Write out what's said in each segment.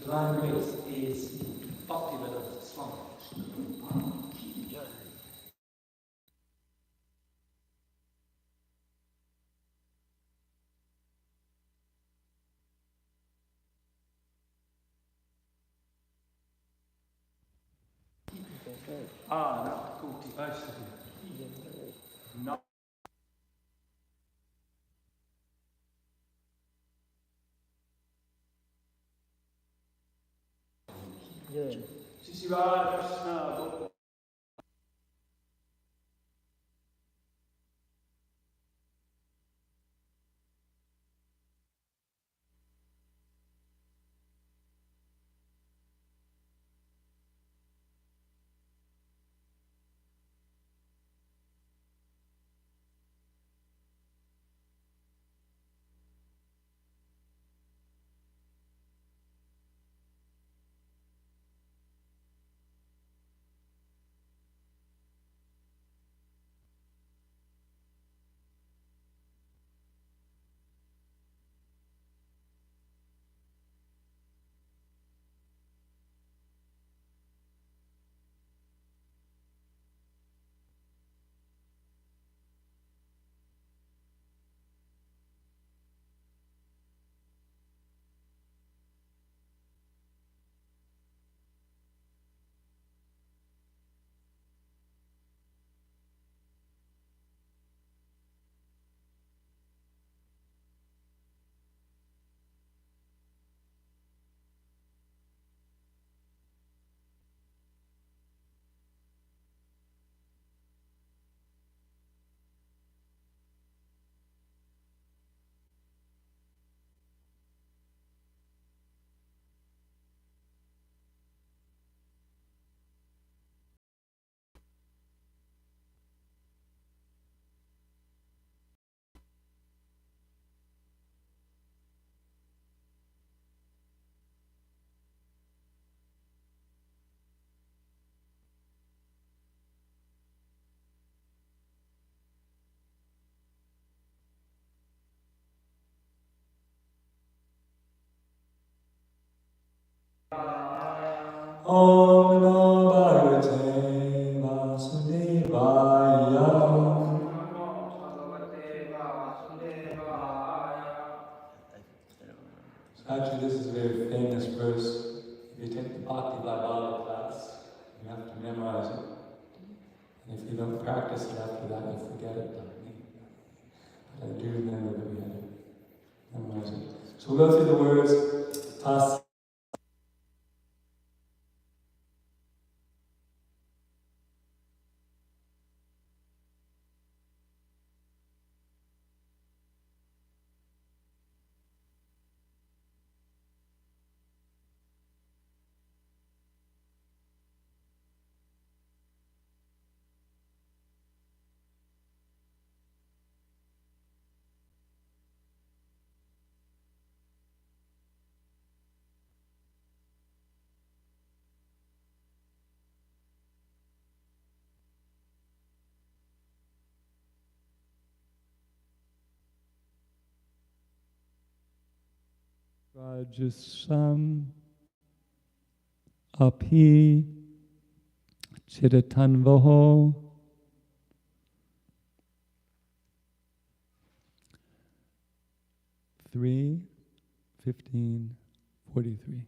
Divine grace is Bhakti-Vedanta Swami. Kuti Vaishnavi. No. Shishivara Krishna. Om Namo Bhagavate Vasudevaya. Actually, this is a very famous verse. If you take the Bhakti Bhagavatam class, you have to memorize it. And if you don't practice it after that, you forget it, like me. But I do remember that we had to memorize it. So we'll go through the words. Tas. Rajasam api chidatanvaho (3, 15, 43).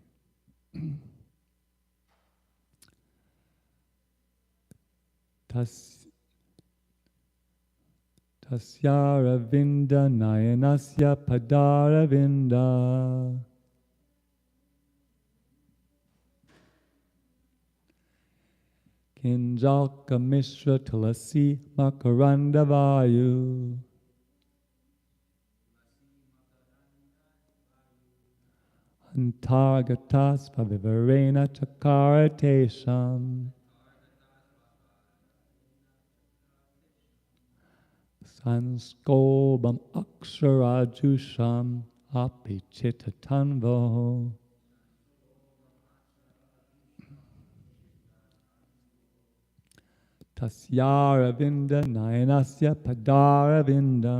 Tasyaravinda nayanasya padaravinda kinjalka mishra tulasi makaranda vayu antargatas pavivarena chakaratesham sanskobam aksharajusham apichitatanvo. Tasyaravinda nayanasya padaravinda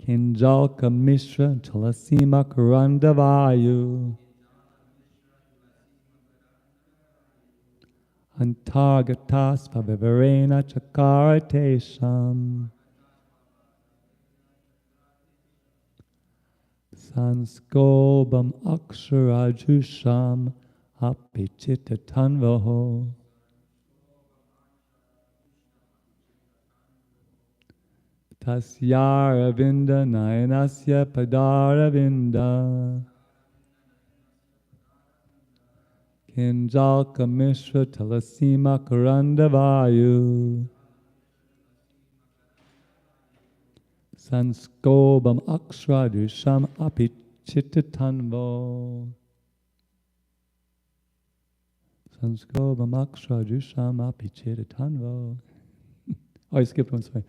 Kinjalka Mishra Tulasima Karandavayu Antargatas Pavivarena Chakaratesham Sanskobam Aksharajusham Apichita Tanvaho Tasyara Vinda Nayanasya Padara Vinda Kinjalka Mishra Talasima Karandavayu Sanskobam Akshradusham Apichitatanvo Sanskobam Akshradusham Apichitatanvo. Oh, I skipped one, sorry.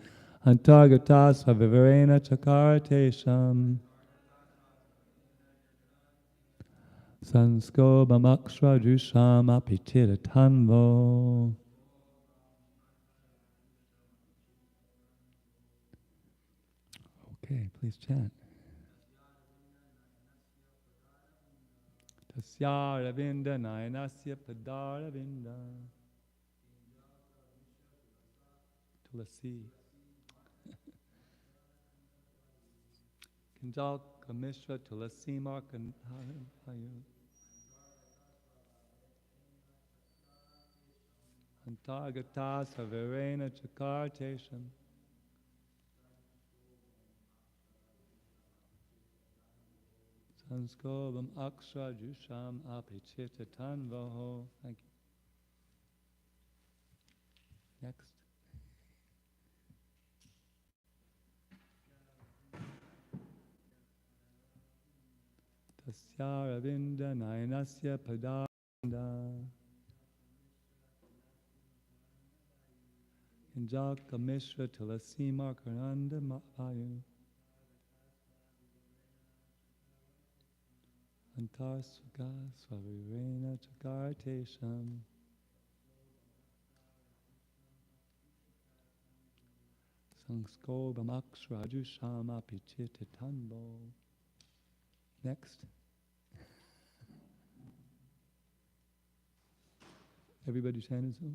Antargatas Vivarena Chakaratesham Sanskobam Akshradusham Apichitatanvo. Okay, please chant. Tasya Ravinda Nayanasya Padara Vinda Tulasi Kinjalka Mishra Tulasi Markandayu Antargatas Havirena Chakartesham Sanskobam Akshra Jusham Apichita Tanvaho. Thank you. Next. Tasya Ravinda Nayanasya Padanda Kinjalka Mishra Tulasima Karnanda Vayu Antar Suga Swavirena Chakartesham Sanskobam Akshrajusham Apichitatanbo. Next. Everybody chanted so?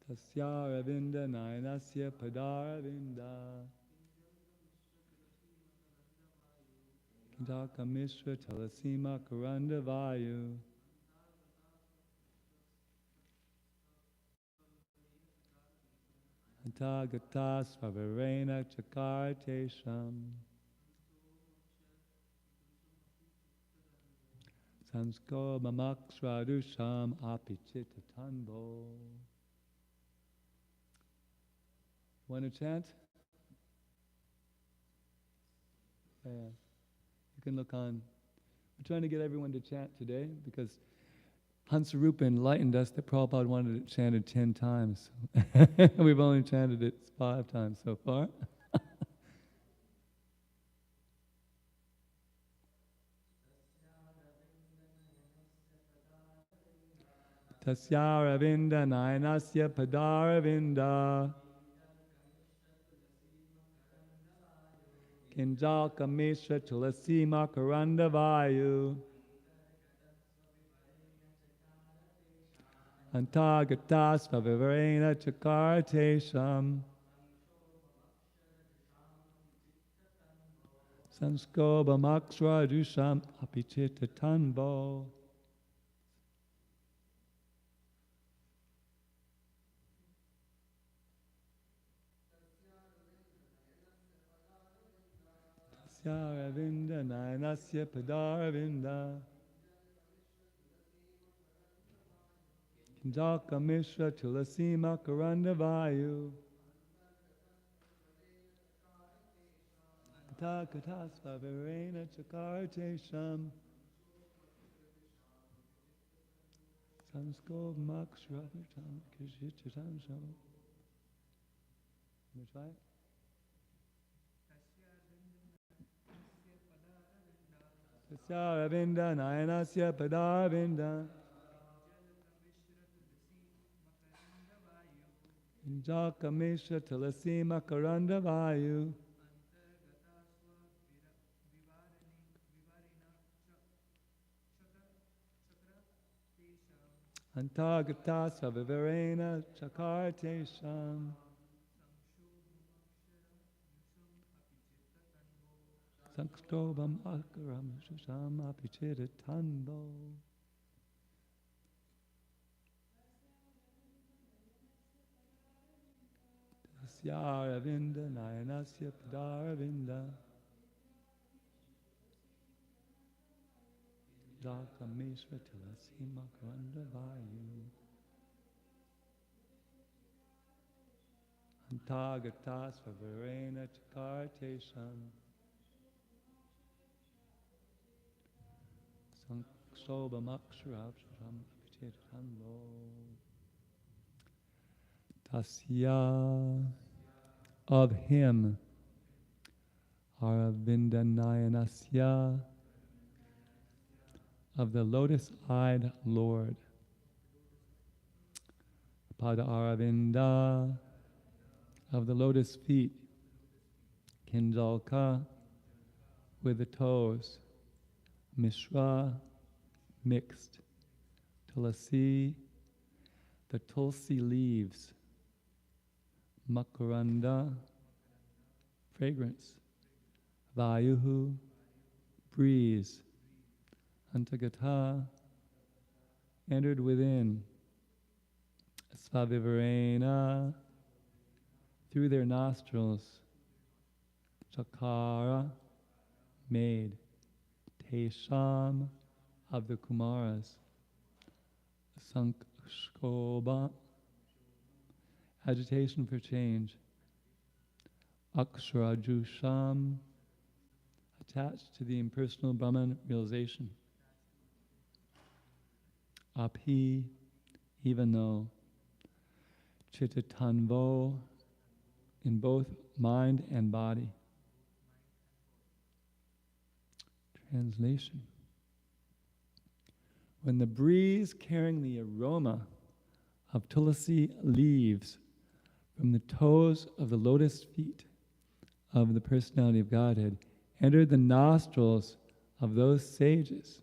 Tasya Ravinda Nayanasya Padaravinda Kinjalka Mishra Talasima Karandavayu Antagatas Vavirena Chakartesham Sanskobam Akshradusham Apichitatanbo. Want to chant? Yeah. You can look on. We're trying to get everyone to chant today because Hansarupa enlightened us that Prabhupada wanted it chanted 10 times. We've only chanted it 5 times so far. Tasya Ravinda Nayanasya Padaravinda Kinjalka Mishra Tulasi Makarandavayu Antagatas Vavirena Chakartesham Sanskobam Akshradusham Apichitatanbo. Ravinda Nayanasya Padaravinda Kinjalka Mishra Tulasi Makarandavayu Antagatas Vavirena Chakartesham Sanskobam Akshradusham Apichitatanbo. Let me try it. Tasya Ravinda Nayanasya Padaravinda Jakamesha Tulasi Makaranda Vayu Antagata Savivarena Chakartesham Sankstobam Akaram Shusham Apichiritanbo Tasyaravinda Nayanasya Padaravinda Jakameshva Tulasi Makaranda Vayu Antagata Savivarena Chakartesham Sobamaksharabshram Apichirhanlo Tasya of him Aravindanayanasya of the lotus-eyed Lord Pada Aravinda of the lotus feet Kinjalka with the toes Mishra, mixed. Tulasi, the tulsi leaves. Makaranda, fragrance. Vayuhu, breeze. Antagata, entered within. Svavivarena, through their nostrils. Chakara, made. Tesham, of the Kumaras. Sankshkoba, agitation for change. Aksharajusham, attached to the impersonal Brahman realization. Api, even though. Chittatanvo, in both mind and body. Translation. When the breeze carrying the aroma of tulasi leaves from the toes of the lotus feet of the personality of Godhead entered the nostrils of those sages,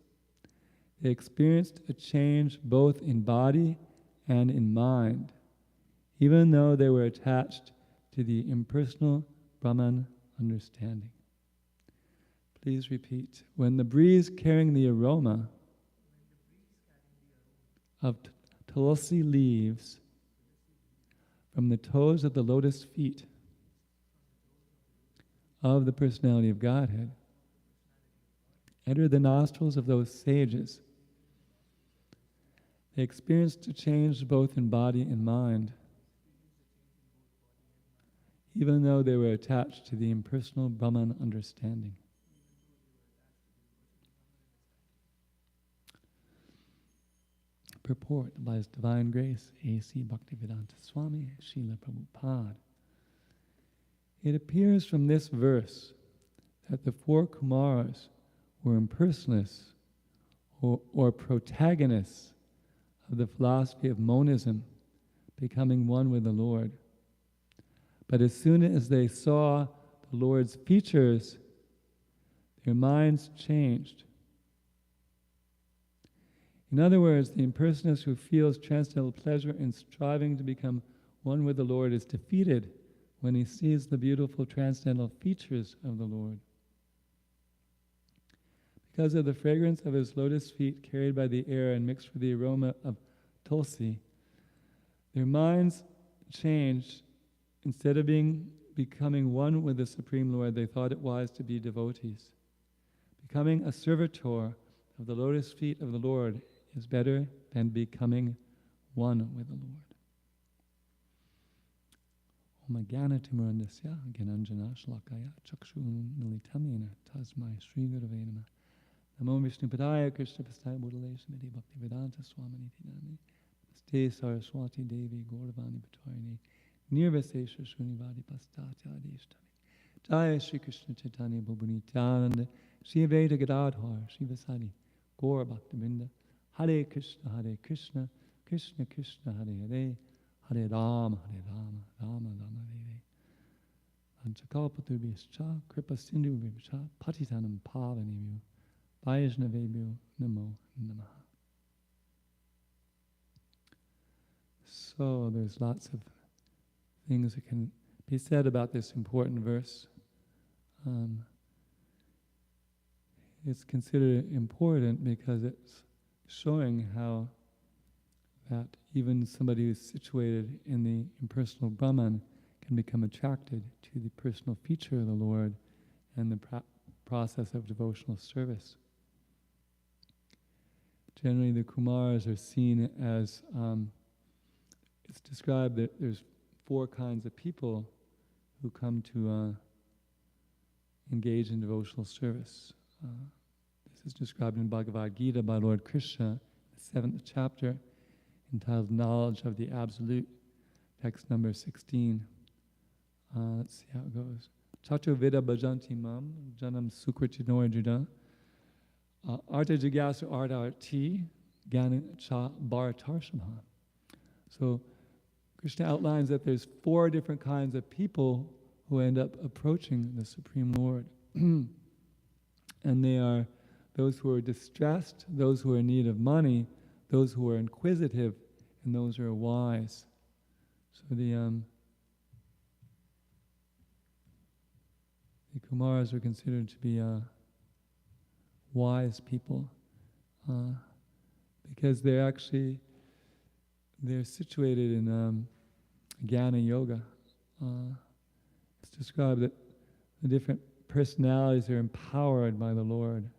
they experienced a change both in body and in mind, even though they were attached to the impersonal Brahman understanding. Please repeat. When the breeze carrying the aroma of tulsi leaves from the toes of the lotus feet of the personality of Godhead entered the nostrils of those sages, they experienced a change both in body and mind, even though they were attached to the impersonal Brahman understanding. Purport by His Divine Grace, A.C. Bhaktivedanta Swami, Srila Prabhupada. It appears from this verse that the four Kumaras were impersonalists or protagonists of the philosophy of monism, becoming one with the Lord. But as soon as they saw the Lord's features, their minds changed. In other words, the impersonalist who feels transcendental pleasure in striving to become one with the Lord is defeated when he sees the beautiful transcendental features of the Lord. Because of the fragrance of his lotus feet carried by the air and mixed with the aroma of tulsi, their minds changed. Instead of becoming one with the Supreme Lord, they thought it wise to be devotees. Becoming a servitor of the lotus feet of the Lord is better than becoming one with the Lord. Om Jnana Timurandasya Gyananjana Shlakaya Chakshun Militamena Tasmai Sri Gurave Namah Namo Vishnupadaya Krishna Pastaya Bodhale Srimati Bhaktivedanta Swamini Tinami Namaste Saraswati Devi Gauravani Bhatarini Nirvasesha Shrunivadi Pastatya Adishtami Jaya Shri Krishna Chaitanya Prabhu Nityananda Shri Advaita Gadadhar Shri Vasadi Gaura Bhaktivinoda Hare Krishna Krishna Krishna Hare Hare Hare Rama, Rama Rama Deve. Anchakalpatubhyascha, Kripa Sindhubhyascha, Patitanam Pavanebhyo, Vaishnavebhyo, Namo Namaha. So there's lots of things that can be said about this important verse. It's considered important because it's showing how that even somebody who's situated in the impersonal Brahman can become attracted to the personal feature of the Lord and the process of devotional service. Generally, the Kumars are seen as, it's described that there's 4 kinds of people who come to engage in devotional service. This is described in Bhagavad Gita by Lord Krishna, the 7th chapter, entitled Knowledge of the Absolute, text number 16. Let's see how it goes. Chatur Vida Bhajanti Mam, Janam Sukritinor Juda, Arta Jigyasu Arta Arti, Gana Cha Bharatarsamha. So Krishna outlines that there's 4 different kinds of people who end up approaching the Supreme Lord. And they are those who are distressed, those who are in need of money, those who are inquisitive, and those who are wise. So the Kumars are considered to be wise people because they're situated in Jnana Yoga. It's described that the different personalities are empowered by the Lord,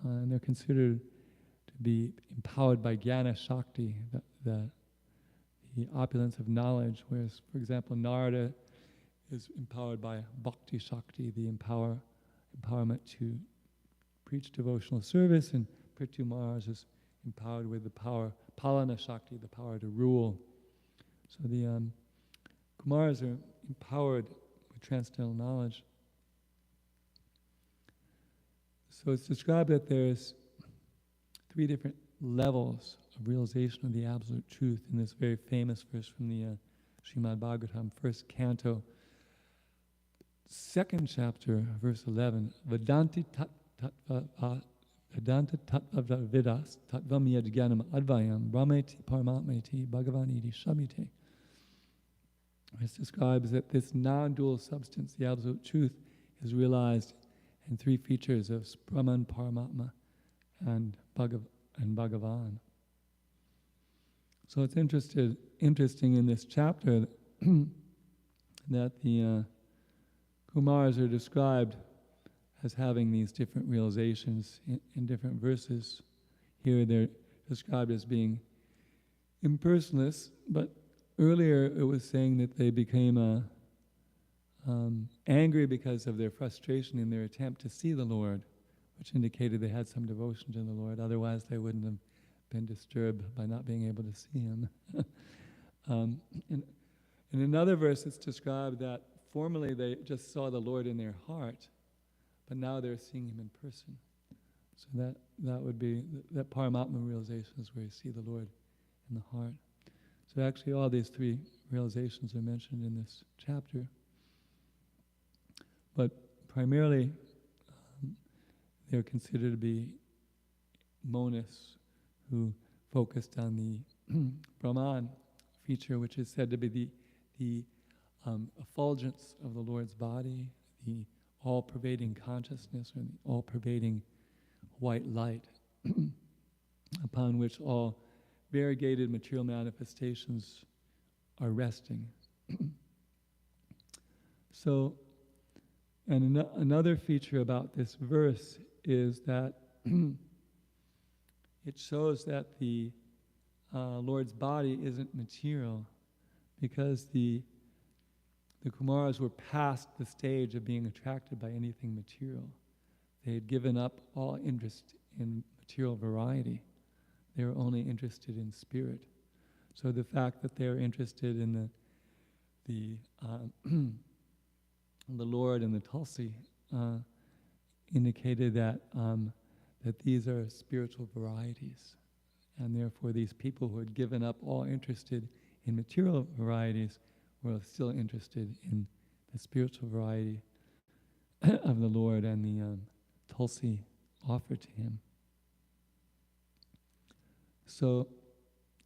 and they're considered to be empowered by Jnana Shakti, the opulence of knowledge, whereas, for example, Narada is empowered by Bhakti Shakti, the empowerment to preach devotional service, and Prithu Maharaj is empowered with the power, Palana Shakti, the power to rule. So the Kumars are empowered with transcendental knowledge. So it's described that there's 3 different levels of realization of the absolute truth in this very famous verse from the Śrimad Bhāgavatam, 1st canto, 2nd chapter, verse 11. Vedanti tattva vidas tattvam yadgyanam advayam brahmeti paramatmeti bhagavaniti shabite. It describes that this non-dual substance, the absolute truth, is realized in 3 features of Brahman, Paramatma, and Bhagavan. So it's interesting in this chapter that the Kumars are described as having these different realizations in different verses. Here they're described as being impersonalists, but earlier it was saying that they became angry because of their frustration in their attempt to see the Lord, which indicated they had some devotion to the Lord. Otherwise, they wouldn't have been disturbed by not being able to see Him. In another verse, it's described that formerly they just saw the Lord in their heart, but now they're seeing Him in person. So that would be, that Paramatma realization is where you see the Lord in the heart. So actually all these 3 realizations are mentioned in this chapter. But primarily, they're considered to be monists who focused on the Brahman feature, which is said to be the effulgence of the Lord's body, the all-pervading consciousness, or the all-pervading white light, upon which all variegated material manifestations are resting. So, and another feature about this verse is that it shows that the Lord's body isn't material, because the Kumaras were past the stage of being attracted by anything material. They had given up all interest in material variety. They were only interested in spirit. So the fact that they're interested in the Lord and the Tulsi indicated that that these are spiritual varieties, and therefore these people who had given up all interest in material varieties, we're still interested in the spiritual variety of the Lord and the tulsi offered to him. So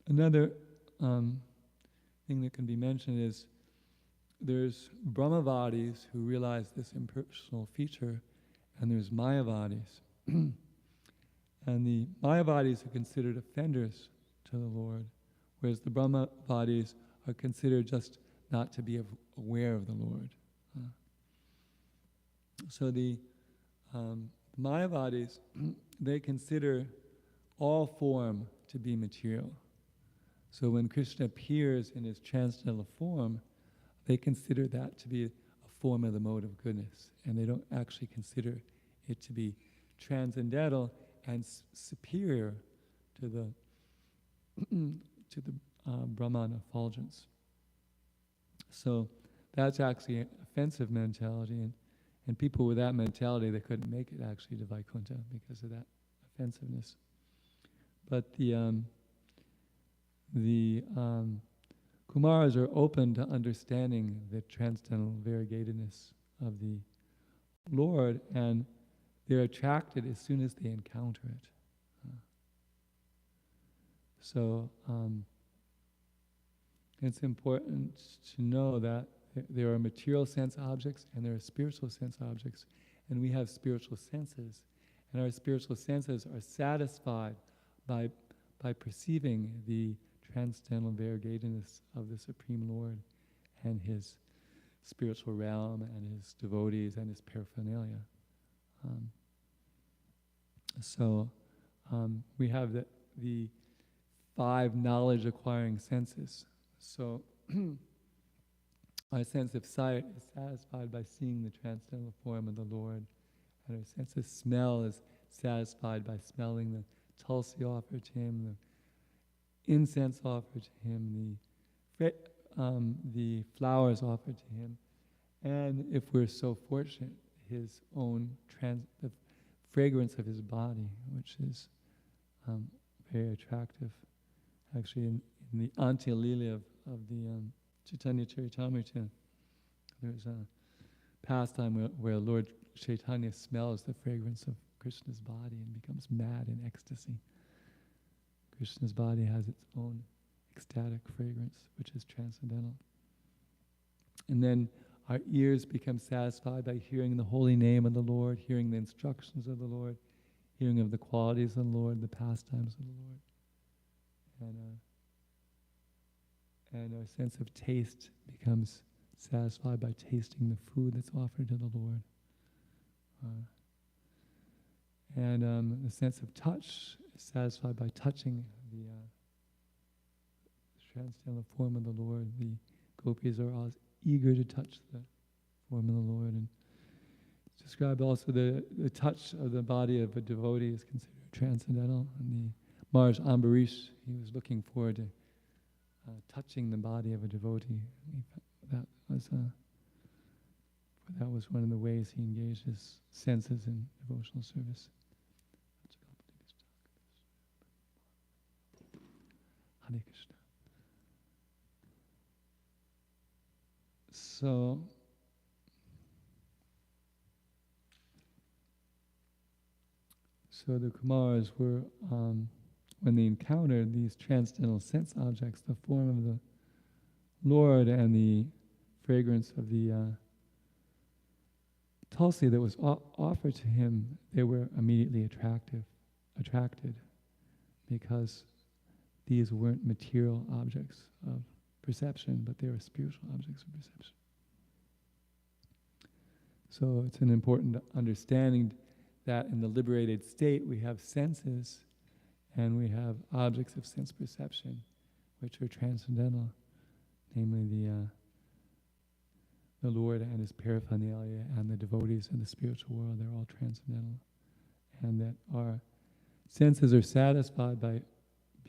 another thing that can be mentioned is there's Brahmavadis who realize this impersonal feature, and there's Mayavadis. And the Mayavadis are considered offenders to the Lord, whereas the Brahmavadis are considered just not to be aware of the Lord. So the Mayavadis, they consider all form to be material. So when Krishna appears in his transcendental form, they consider that to be a form of the mode of goodness, and they don't actually consider it to be transcendental and superior to the Brahman effulgence. So that's actually an offensive mentality, and people with that mentality, they couldn't make it actually to Vaikuntha because of that offensiveness. But the Kumaras are open to understanding the transcendental variegatedness of the Lord, and they're attracted as soon as they encounter it. So it's important to know that there are material sense objects and there are spiritual sense objects, and we have spiritual senses, and our spiritual senses are satisfied by perceiving the transcendental variegatedness of the Supreme Lord and his spiritual realm and his devotees and his paraphernalia. We have the 5 knowledge-acquiring senses. So our sense of sight is satisfied by seeing the transcendental form of the Lord, and our sense of smell is satisfied by smelling the tulsi offered to him, the incense offered to him, the flowers offered to him, and if we're so fortunate, his own the fragrance of his body, which is very attractive. Actually, in the Antya-lila of the Chaitanya Charitamrita, there's a pastime where Lord Chaitanya smells the fragrance of Krishna's body and becomes mad in ecstasy. Krishna's body has its own ecstatic fragrance, which is transcendental. And then our ears become satisfied by hearing the holy name of the Lord, hearing the instructions of the Lord, hearing of the qualities of the Lord, the pastimes of the Lord. And our sense of taste becomes satisfied by tasting the food that's offered to the Lord. And the sense of touch is satisfied by touching the transcendental form of the Lord. The gopis are always eager to touch the form of the Lord. And it's described also the touch of the body of a devotee is considered transcendental. And the Maharaj Ambarish, he was looking forward to touching the body of a devotee. That was one of the ways he engaged his senses in devotional service. Hare Krishna. So the Kumaras were, when they encountered these transcendental sense objects, the form of the Lord and the fragrance of the tulsi that was offered to him, they were immediately attracted, because these weren't material objects of perception, but they were spiritual objects of perception. So it's an important understanding that in the liberated state we have senses and we have objects of sense perception which are transcendental, namely the Lord and his paraphernalia and the devotees in the spiritual world. They're all transcendental, and that our senses are satisfied by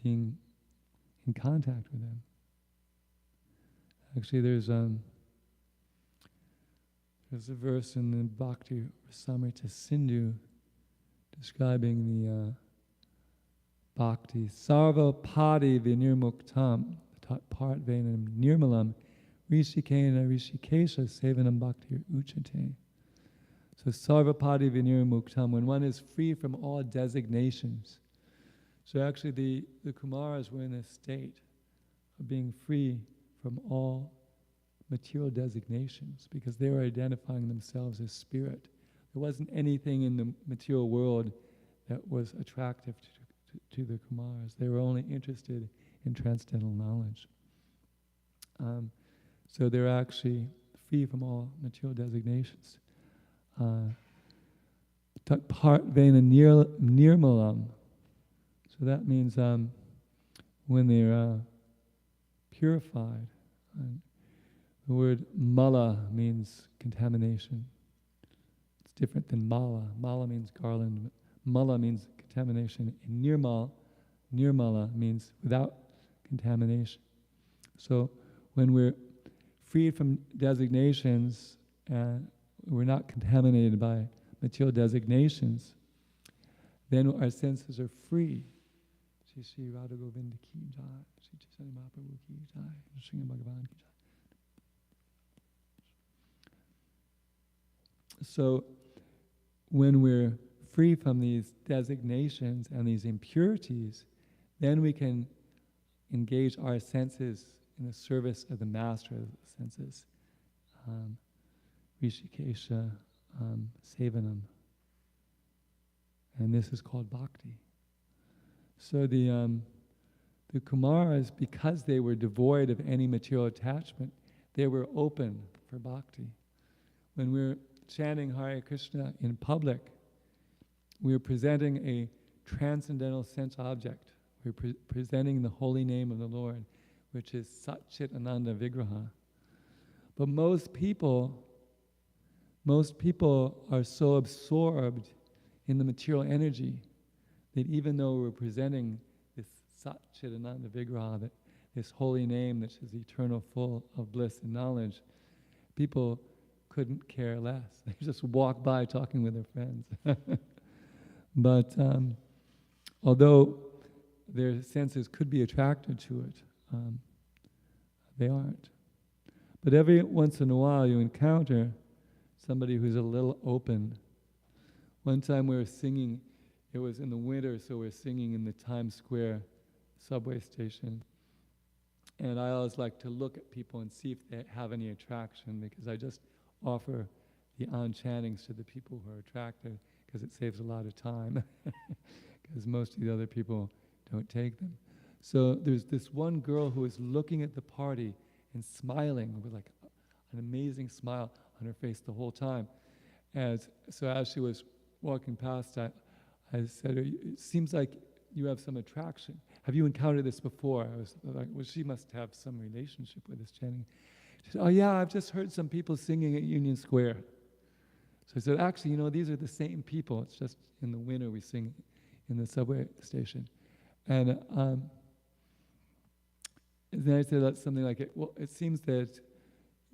being in contact with them. Actually, there's a verse in the Bhakti Rasamrita Sindhu describing the Bhakti Sarva Padi Vinirmuktam Part Venam Nirmalam, Rishikena Rishikesha Sevanam Bhaktir Uchate. So Sarvapadi Vinirmuktam, when one is free from all designations. So actually the Kumaras were in a state of being free from all material designations because they were identifying themselves as spirit. There wasn't anything in the material world that was attractive to the Kumaras. They were only interested in transcendental knowledge. So they're actually free from all material designations. Part Vena Nirmalam. So that means when they're purified. The word mala means contamination. It's different than mala. Mala means garland. Mala means contamination. And nirmala means without contamination. So when we're freed from designations, we're not contaminated by material designations, then our senses are free. Shri Shri Radha Govinda ki jai, Shri Chaitanya Mahaprabhu ki jai, Shri Bhagavan ki jai. So when we're free from these designations and these impurities, then we can engage our senses in the service of the master of the senses, Rishikesha Sevanam. And this is called bhakti. So the Kumaras, because they were devoid of any material attachment, they were open for bhakti. When we're chanting Hare Krishna in public, we're presenting a transcendental sense object. We're presenting the holy name of the Lord, which is Sat Chit Ananda Vigraha. But most people are so absorbed in the material energy that even though we're presenting this Sat Chit Ananda Vigraha, that this holy name that is eternal, full of bliss and knowledge, people couldn't care less. They just walk by talking with their friends. But although their senses could be attracted to it, they aren't. But every once in a while you encounter somebody who's a little open. One time we were singing, it was in the winter, so we're singing in the Times Square subway station. And I always like to look at people and see if they have any attraction, because I just offer the on-chantings to the people who are attracted, because it saves a lot of time, because most of the other people don't take them. So there's this one girl who was looking at the party and smiling with like an amazing smile on her face the whole time. So as she was walking past, I said, it seems like you have some attraction. Have you encountered this before? I was like, well, she must have some relationship with this chanting. She said, oh yeah, I've just heard some people singing at Union Square. So I said, actually, these are the same people. It's just in the winter we sing in the subway station. And then I said something like, well, it seems that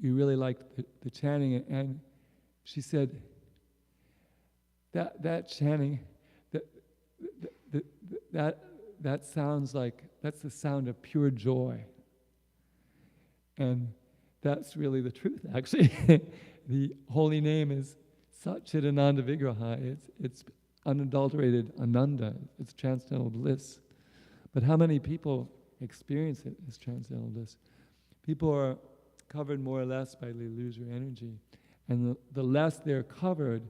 you really like the chanting. And she said, that chanting, that sounds like, that's the sound of pure joy. And that's really the truth, actually. The holy name is Sat Chit Ananda Vigraha. It's unadulterated ananda. It's transcendental bliss. But how many people experience it as transcendental bliss? People are covered more or less by the illusory energy. And the less they're covered,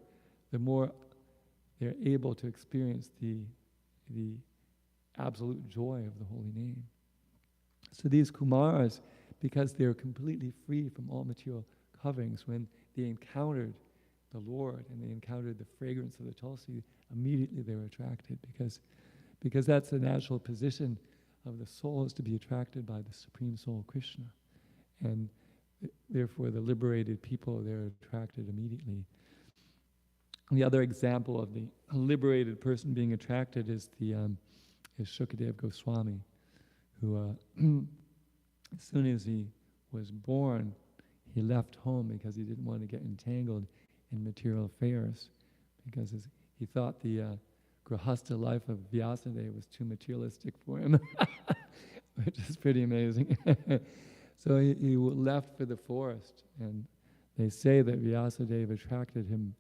the more they're able to experience the absolute joy of the holy name. So these Kumaras, because they're completely free from all material coverings, when they encountered the Lord and they encountered the fragrance of the Tulsi, immediately they were attracted, because that's the natural position of the soul, is to be attracted by the Supreme Soul, Krishna. And therefore the liberated people, they're attracted immediately. And the other example of the liberated person being attracted is Shukadev Goswami, who as soon as he was born, he left home because he didn't want to get entangled in material affairs, because he thought the Grahastha life of Vyasadeva was too materialistic for him. which is pretty amazing. So he left for the forest, and they say that Vyasadeva attracted him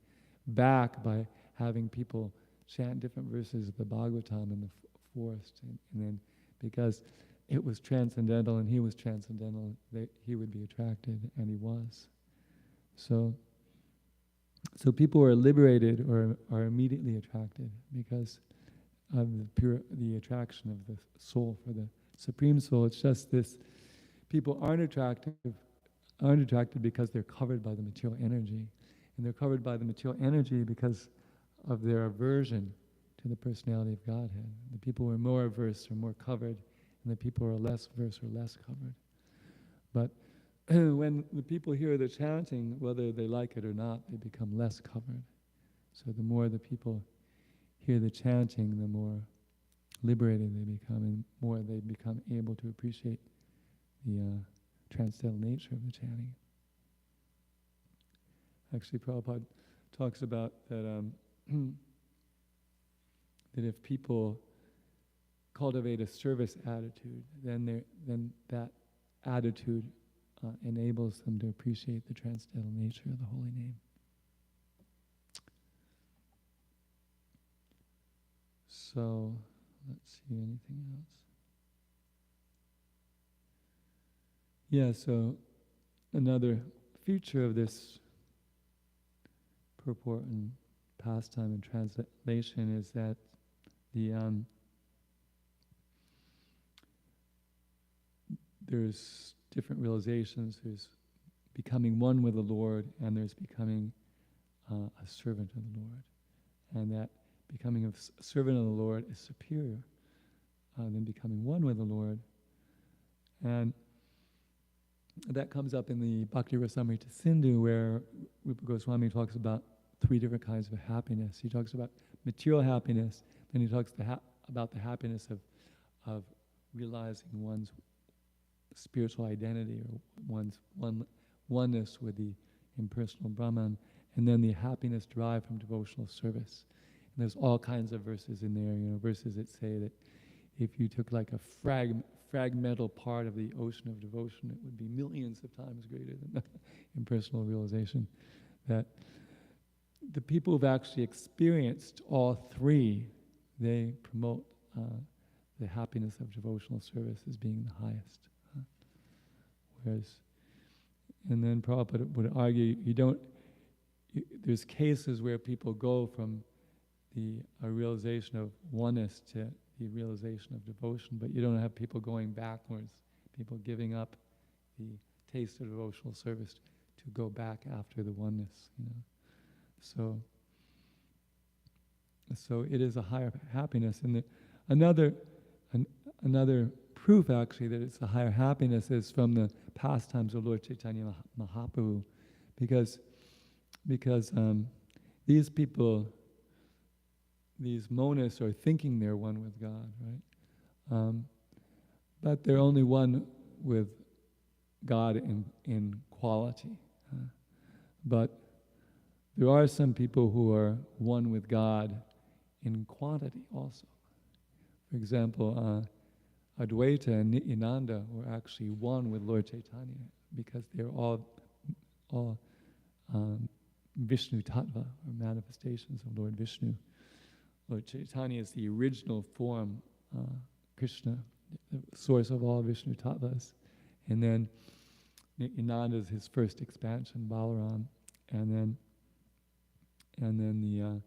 back by having people chant different verses of the Bhāgavatam in the forest, and then because it was transcendental and he was transcendental, he would be attracted, and he was. So people who are liberated or are immediately attracted because of the attraction of the soul for the Supreme Soul. It's just this: people aren't attracted because they're covered by the material energy, and they're covered by the material energy because of their aversion to the personality of Godhead. The people who are more averse are more covered, and the people who are less averse are less covered. But when the people hear the chanting, whether they like it or not, they become less covered. So the more the people hear the chanting, the more liberated they become, and more they become able to appreciate the transcendental nature of the chanting. Actually, Prabhupada talks about that that if people cultivate a service attitude, then that attitude enables them to appreciate the transcendental nature of the holy name. So, let's see, anything else? Yeah, so another feature of this purport and pastime and translation is that there's different realizations. There's becoming one with the Lord, and there's becoming a servant of the Lord. And that becoming a servant of the Lord is superior than becoming one with the Lord. And that comes up in the Bhakti Rasamrita Sindhu, where Rupa Goswami talks about 3 different kinds of happiness. He talks about material happiness, then he talks about the happiness of realizing one's spiritual identity or one's oneness with the impersonal Brahman, and then the happiness derived from devotional service. And there's all kinds of verses in there, verses that say that if you took like a fragmental part of the ocean of devotion, it would be millions of times greater than the impersonal realization. That the people who've actually experienced all 3, they promote the happiness of devotional service as being the highest. And then Prabhupada would argue, there's cases where people go from a realization of oneness to the realization of devotion, but you don't have people going backwards, people giving up the taste of devotional service to go back after the oneness, So it is a higher happiness. And another proof, actually, that it's a higher happiness is from the pastimes of Lord Chaitanya Mahaprabhu, because these people, these monists, are thinking they're one with God, right? But they're only one with God in quality. But there are some people who are one with God in quantity also. For example, Advaita and Nityananda were actually one with Lord Chaitanya because they're all Vishnu Tattva, or manifestations of Lord Vishnu. Lord Chaitanya is the original form, Krishna, the source of all Vishnu Tattvas. And then Nityananda is his first expansion, Balaram. And then the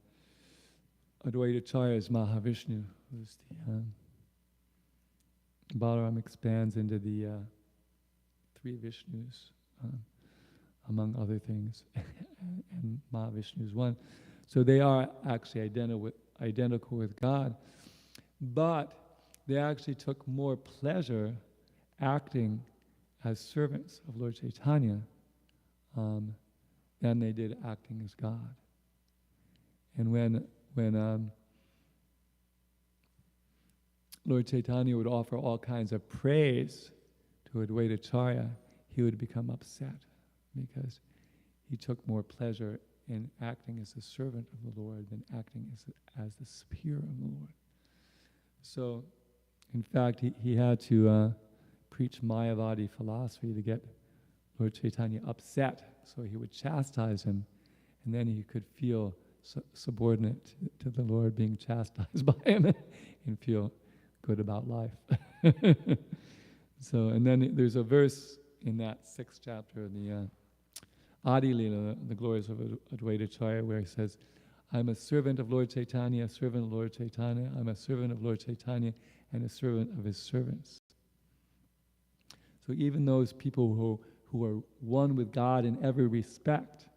Advaita Acharya is Mahavishnu, who's the Balaram expands into the 3 Vishnus, among other things, and Mahavishnu is one. So they are actually identical with God, but they actually took more pleasure acting as servants of Lord Chaitanya than they did acting as God. And when Lord Chaitanya would offer all kinds of praise to Advaita Acharya, he would become upset because he took more pleasure in acting as a servant of the Lord than acting as the superior of the Lord. So in fact, he had to preach Mayavadi philosophy to get Lord Chaitanya upset, so he would chastise him, and then he could feel subordinate to the Lord being chastised by him and feel good about life. So, and then there's a verse in that 6th chapter of the Adi Lila, the glories of Advaita Acharya, where he says, I'm a servant of Lord Chaitanya, a servant of Lord Chaitanya, I'm a servant of Lord Chaitanya, and a servant of his servants. So even those people who are one with God in every respect,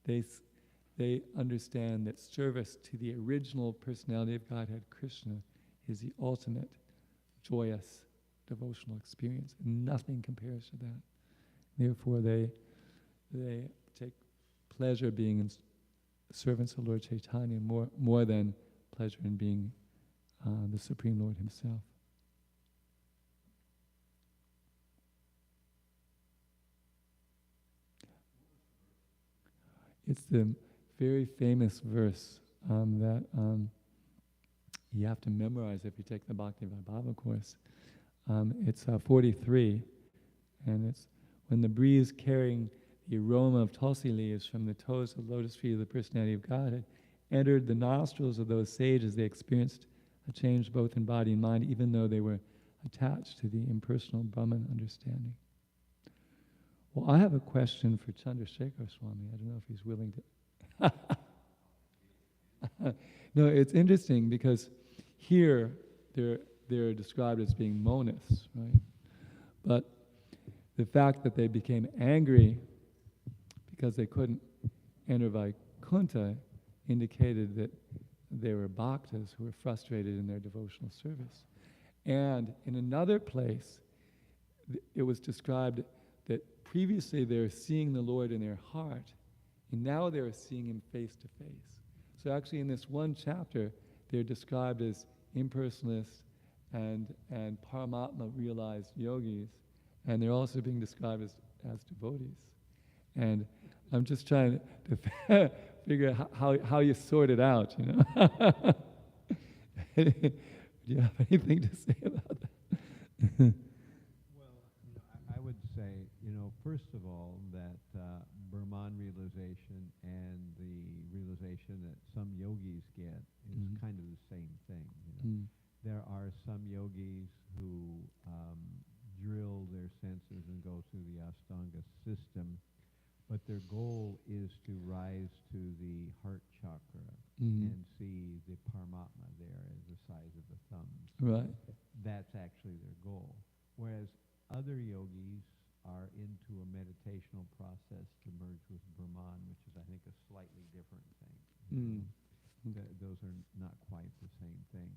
they understand that service to the original personality of Godhead, Krishna, is the ultimate joyous devotional experience. Nothing compares to that. Therefore, they take pleasure being in servants of Lord Chaitanya more than pleasure in being the Supreme Lord himself. It's the very famous verse that you have to memorize if you take the Bhakti Vaibhava course. It's 43, and it's when the breeze carrying the aroma of tulsi leaves from the toes of the lotus feet of the personality of Godhead entered the nostrils of those sages, they experienced a change both in body and mind, even though they were attached to the impersonal Brahman understanding. Well, I have a question for Chandrasekhar Swami. I don't know if he's willing to. No, it's interesting because here they're described as being monists, right? But the fact that they became angry because they couldn't enter Vaikuntha indicated that they were bhaktas who were frustrated in their devotional service. And in another place, it was described that previously they were seeing the Lord in their heart, and now they were seeing him face to face. So actually in this one chapter, they're described as impersonalists and Paramatma realized yogis, and they're also being described as devotees. And I'm just trying to figure out how you sort it out, you know. Do you have anything to say about that? Well, I would say, first of all, that Brahman realization and the realization that some yogis get is kind of the same thing. There are some yogis who drill their senses and go through the Ashtanga system, but their goal is to rise to the heart chakra and see the Paramatma there as the size of the thumbs. Right. That's actually their goal. Whereas other yogis are into a meditational process to merge with Brahman, which is, I think, a slightly different thing. Those are not quite the same thing.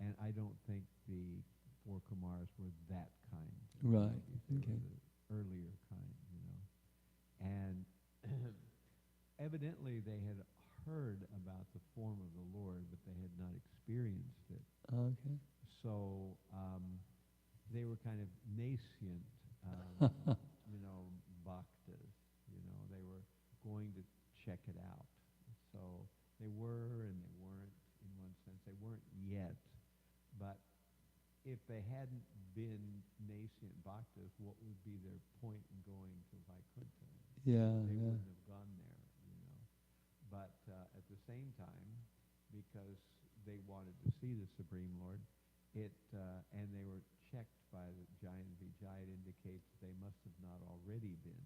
And I don't think the four Kumars were that kind. Right. They were the earlier kind, And evidently they had heard about the form of the Lord, but they had not experienced it. Okay. So they were kind of nascent, bhaktas. They were going to check it out. So they were and they weren't, in one sense. They weren't yet. But if they hadn't been nascent bhaktas, what would be their point in going to Vaikuntha? They wouldn't have gone there, But at the same time, because they wanted to see the Supreme Lord, and they were checked by the Jayan Vijay, it indicates they must have not already been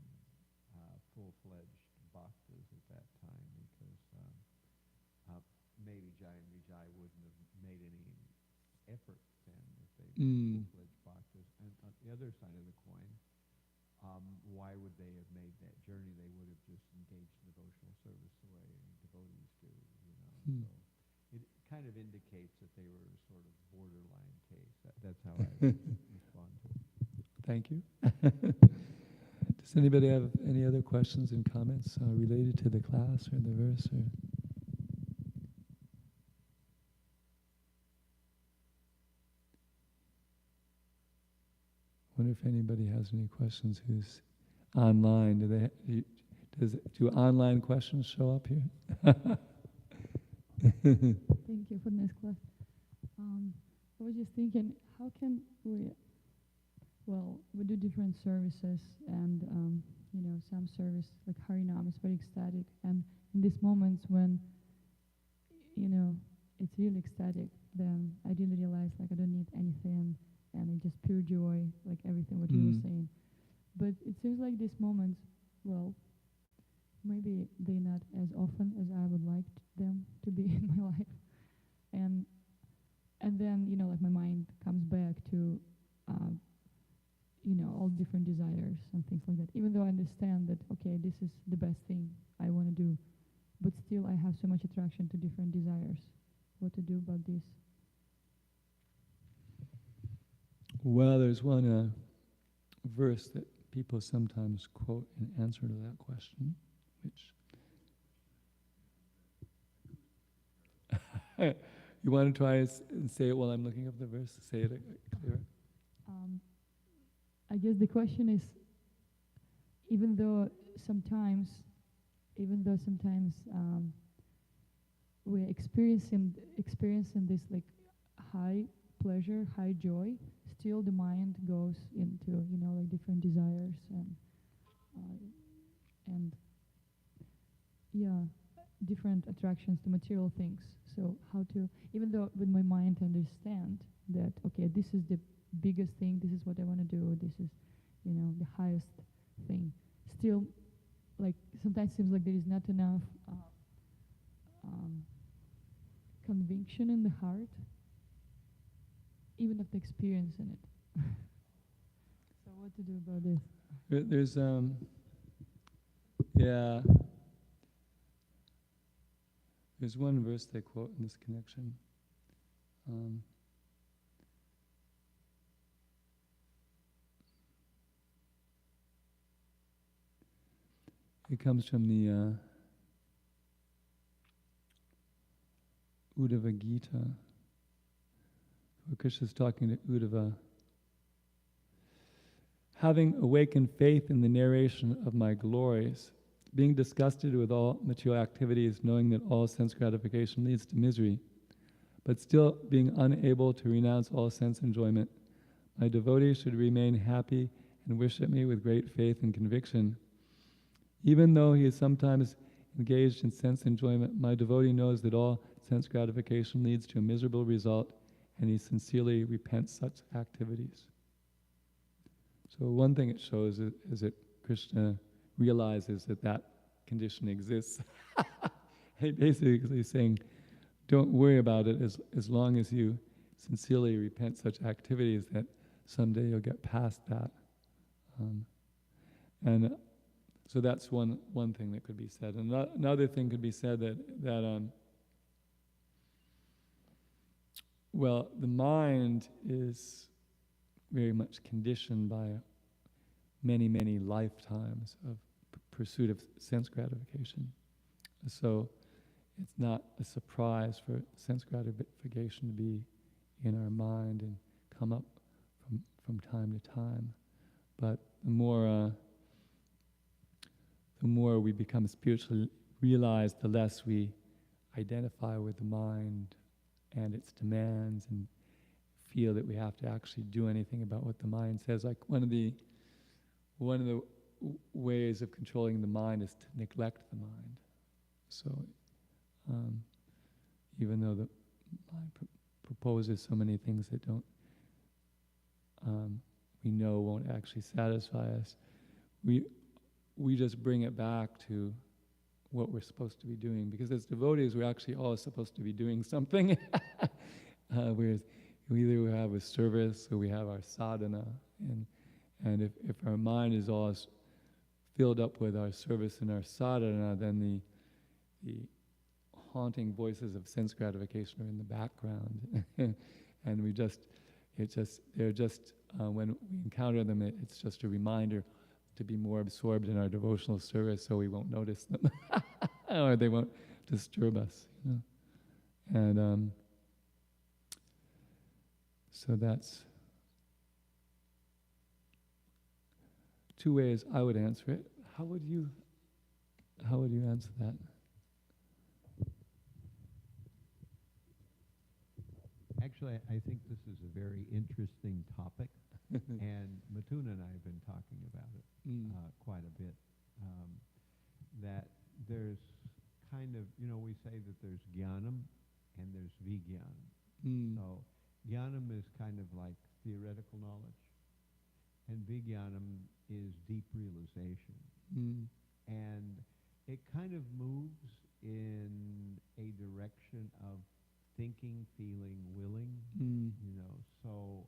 full-fledged bhaktas at that time, because maybe Jayan Vijay wouldn't have made any effort then if they were full-fledged bhaktas. And on the other side of the coin, why would they have made that journey? They would have just engaged in devotional service the way devotees do, So it kind of indicates that they were a sort of borderline case. That's how I respond to it. Thank you. Does anybody have any other questions and comments related to the class or the verse? Or? Wonder if anybody has any questions who's online. Do online questions show up here? Thank you for the nice class. I was just thinking, how can we, well, we do different services, and some service like Harinam is very ecstatic, and in these moments when it's really ecstatic, then I didn't realize like I don't need anything, and it's just pure joy, like everything what you were saying. But it seems like these moments, well, maybe they're not as often as I would like them to be in my life, and then like my mind comes back to all different desires and things like that. Even though I understand that okay, this is the best thing I want to do, but still I have so much attraction to different desires. What to do about this? Well, there's one verse that people sometimes quote in answer to that question, which you want to try and say it while I'm looking up the verse? Say it clearer. I guess the question is, even though sometimes we're experiencing this like high pleasure, high joy, still the mind goes into like different desires and different attractions to material things. So how to, even though with my mind understand that okay, this is the biggest thing, this is what I want to do, this is the highest thing, still like sometimes seems like there is not enough conviction in the heart, even of the experience in it. So what to do about this? There's there's one verse they quote in this connection. It comes from the Uddhava Gita, where Krishna is talking to Uddhava. Having awakened faith in the narration of my glories, being disgusted with all material activities, knowing that all sense gratification leads to misery, but still being unable to renounce all sense enjoyment, my devotee should remain happy and worship me with great faith and conviction. Even though he is sometimes engaged in sense enjoyment, my devotee knows that all sense gratification leads to a miserable result, and he sincerely repents such activities. So one thing it shows is that Krishna realizes that condition exists. He basically is saying, don't worry about it as long as you sincerely repent such activities, that someday you'll get past that. And so that's one thing that could be said. And another thing could be said that well, the mind is very much conditioned by many, many lifetimes of pursuit of sense gratification. So it's not a surprise for sense gratification to be in our mind and come up from time to time. But the more we become spiritually realized, the less we identify with the mind and its demands and feel that we have to actually do anything about what the mind says. Like one of the ways of controlling the mind is to neglect the mind. So even though the mind proposes so many things that we know won't actually satisfy us, we just bring it back to what we're supposed to be doing. Because as devotees, we're actually all supposed to be doing something. Whereas we either have a service or we have our sadhana. And if our mind is all filled up with our service and our sadhana, then the haunting voices of sense gratification are in the background. And they're just when we encounter them, it's just a reminder to be more absorbed in our devotional service so we won't notice them or they won't disturb us. And so that's two ways I would answer it. How would you answer that? Actually, I think this is a very interesting topic, and Matuna and I have been talking about it quite a bit. That there's kind of, we say that there's jnanam and there's vijnanam. So jnanam is kind of like theoretical knowledge, and vijnanam is deep realization. And it kind of moves in a direction of thinking, feeling, willing, So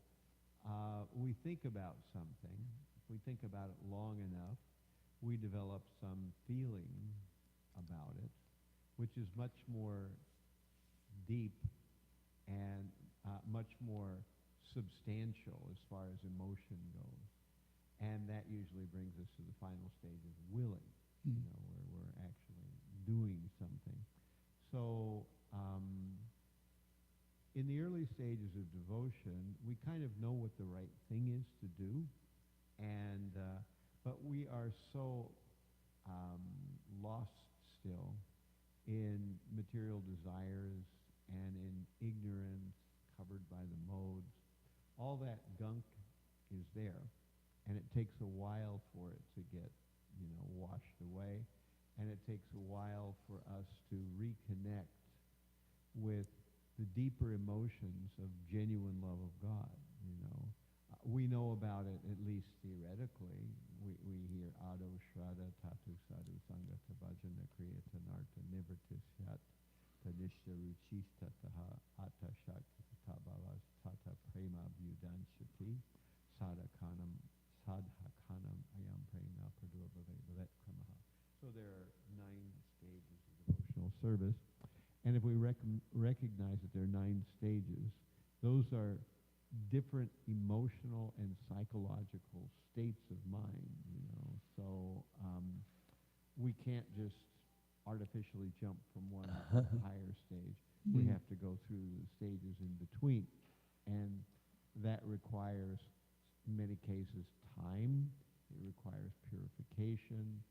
we think about something. If we think about it long enough, we develop some feeling about it, which is much more deep and much more substantial as far as emotion goes. And that usually brings us to the final stage of willing, where we're actually doing something. So in the early stages of devotion, we kind of know what the right thing is to do, and but we are so lost still in material desires and in ignorance covered by the modes. All that gunk is there, and it takes a while for it to get, washed away, and it takes a while for us to reconnect with the deeper emotions of genuine love of God. We know about it at least theoretically. We hear Ado Shraddha Tatu Sadhu Sangata Bhajana Kriyata Narta Nivartishyat Tanishya Ruchista Taha Atta Shakti Tabalas Tata Prema Vyudanshati Sadhakanam Ayam Prema Pradurva Vevet Kramaha. So there are 9 stages of devotional service. And if we recognize that there are 9 stages, those are different emotional and psychological states of mind, So we can't just artificially jump from one higher stage. We have to go through the stages in between. And that requires, in many cases, time. It requires purification.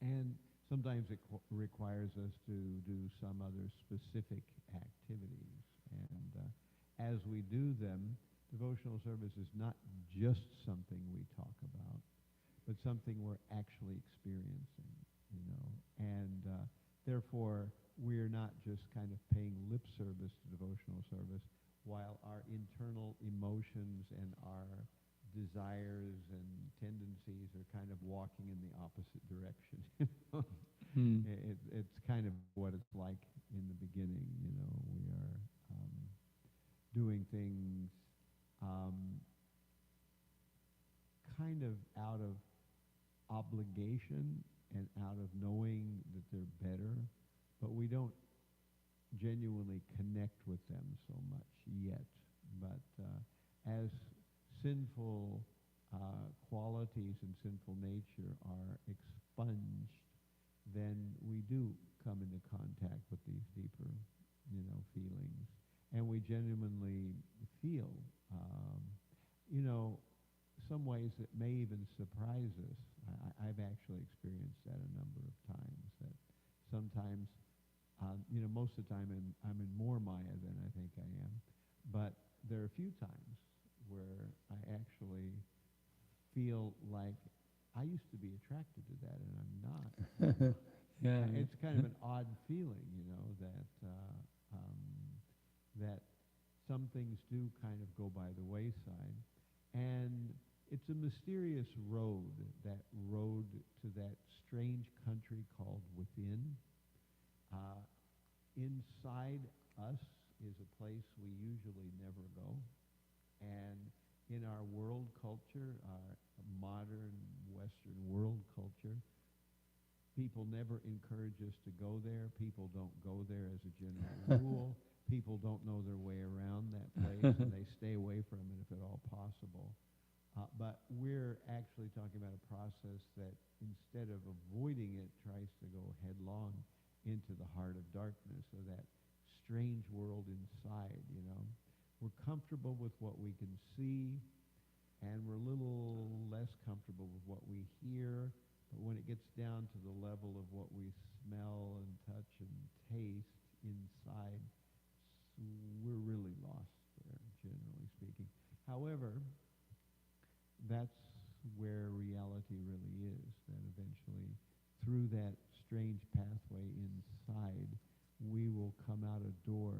And sometimes it requires us to do some other specific activities. And as we do them, devotional service is not just something we talk about, but something we're actually experiencing, And therefore, we're not just kind of paying lip service to devotional service while our internal emotions and our desires and tendencies are kind of walking in the opposite direction. It's kind of what it's like in the beginning. We are doing things kind of out of obligation and out of knowing that they're better, but we don't genuinely connect with them so much yet. But as sinful qualities and sinful nature are expunged, then we do come into contact with these deeper, feelings. And we genuinely feel, some ways that may even surprise us. I've actually experienced that a number of times, that sometimes, most of the time I'm in more Maya than I think I am, but there are a few times where I actually feel like I used to be attracted to that and I'm not. It's kind of an odd feeling, that some things do kind of go by the wayside. And it's a mysterious road, that road to that strange country called within. Inside us is a place we usually never go. And in our world culture, our modern Western world culture, people never encourage us to go there. People don't go there as a general rule. People don't know their way around that place, and they stay away from it if at all possible. But we're actually talking about a process that, instead of avoiding it, tries to go headlong into the heart of darkness, or that strange world inside, We're comfortable with what we can see, and we're a little less comfortable with what we hear. But when it gets down to the level of what we smell and touch and taste inside, we're really lost there, generally speaking. However, that's where reality really is, that eventually, through that strange pathway inside, we will come out a door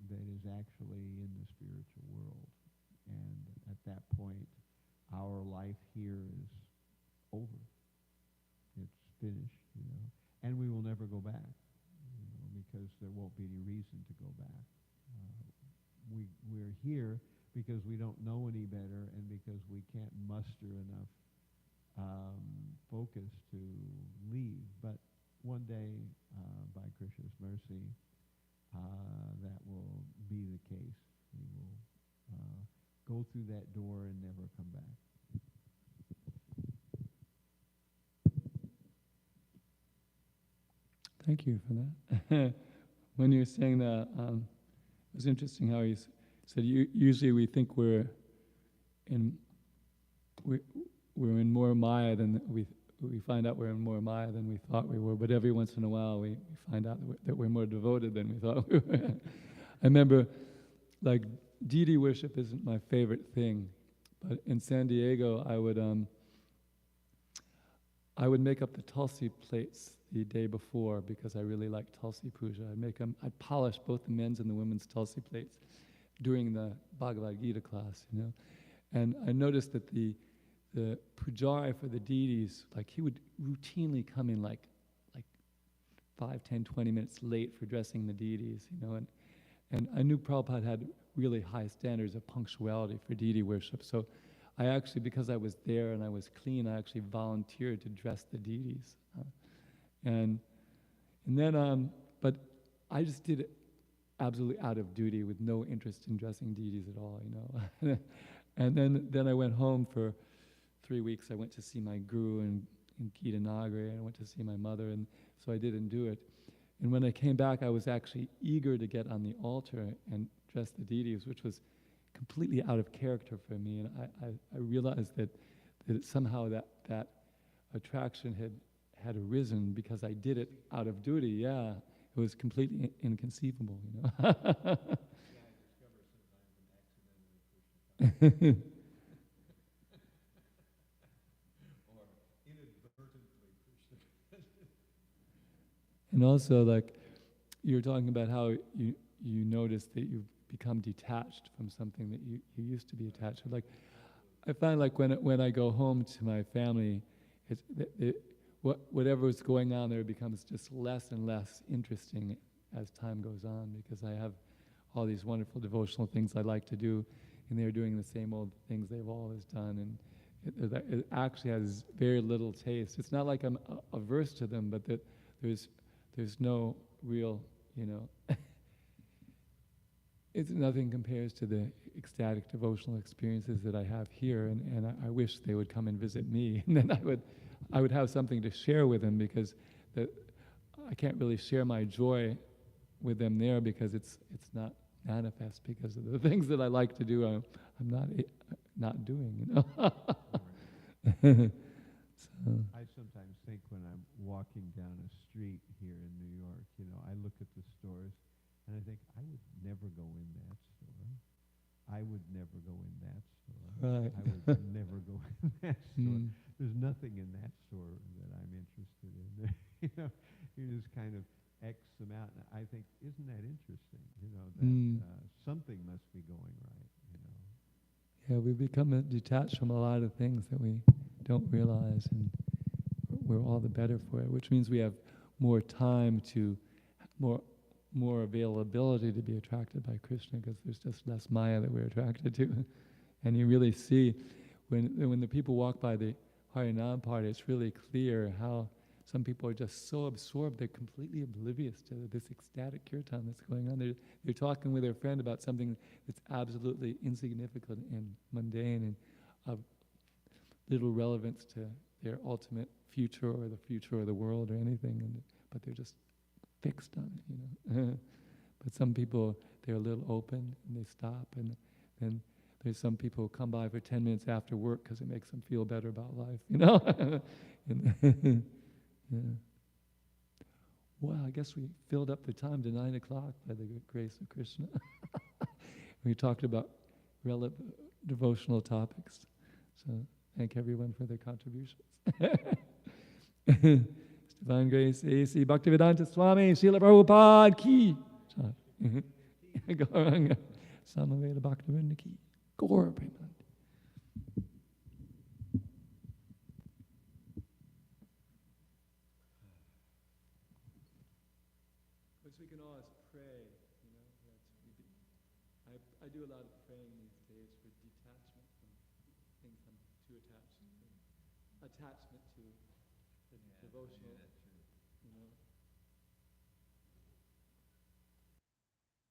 that is actually in the spiritual world. And at that point, our life here is over. It's finished, and we will never go back, because there won't be any reason to go back. We're here because we don't know any better and because we can't muster enough focus to leave. But one day, by Krishna's mercy, that will be the case. We will go through that door and never come back. Thank you for that. When you were saying that, it was interesting how you said usually we think we're in more Maya than we find out we're in more Maya than we thought we were. But every once in a while we find out that we're more devoted than we thought we were. I remember, like, deity worship isn't my favorite thing, but in San Diego I would make up the Tulsi plates the day before because I really like Tulsi puja. I'd polish both the men's and the women's Tulsi plates during the Bhagavad Gita class, And I noticed that the pujari for the deities, like, he would routinely come in like 5, 10, 20 minutes late for dressing the deities, and I knew Prabhupada had really high standards of punctuality for deity worship. So I actually, because I was there and I was clean, I actually volunteered to dress the deities. And then, but I just did it absolutely out of duty with no interest in dressing deities at all, And then I went home for 3 weeks. I went to see my guru in Gita Nagari, and I went to see my mother, and so I didn't do it. And when I came back, I was actually eager to get on the altar and dress the deities, which was completely out of character for me. And I realized that somehow that attraction had arisen because I did it out of duty. Yeah, it was completely inconceivable, Yeah, I discover sometimes an accidentally Krishna or inadvertently Krishna. And also, like, you're talking about how you notice that you've become detached from something that you used to be attached to. Like, I find, like, when I go home to my family, whatever is going on there becomes just less and less interesting as time goes on, because I have all these wonderful devotional things I like to do, and they're doing the same old things they've always done, and it actually has very little taste. It's not like I'm averse to them, but that there's no real, it's nothing compares to the ecstatic devotional experiences that I have here, and I wish they would come and visit me, and then I would have something to share with them, because I can't really share my joy with them there because it's not manifest because of the things that I like to do. I'm not doing, So. I sometimes think when I'm walking down a street here in New York, I look at the stores and I think, I would never go in that store. I would never go in that store. Right. I would never go in that store. There's nothing in that store that I'm interested in. You just kind of X them out. And I think, isn't that interesting? That something must be going right. Yeah, we become detached from a lot of things that we don't realize, and we're all the better for it, which means we have more time to, more availability to be attracted by Krishna, because there's just less Maya that we're attracted to. And you really see, when the people walk by the Harinam party, it's really clear how some people are just so absorbed, they're completely oblivious to this ecstatic kirtan that's going on. They're talking with their friend about something that's absolutely insignificant and mundane and of little relevance to their ultimate future or the future of the world or anything, but they're just fixed on it, But some people, they're a little open and they stop, and then there's some people who come by for 10 minutes after work because it makes them feel better about life, And, yeah. Wow, I guess we filled up the time to 9 o'clock by the grace of Krishna. We talked about devotional topics. So thank everyone for their contributions. Divine Grace, A.C. Bhaktivedanta Swami, Srila Prabhupada ki. Gauranga, Samaveda Bhaktivinoda ki. Gaur Premanand. We can always pray, you know. I do a lot of praying these days for detachment from things I'm too attached to. Attachment to the devotional, you know.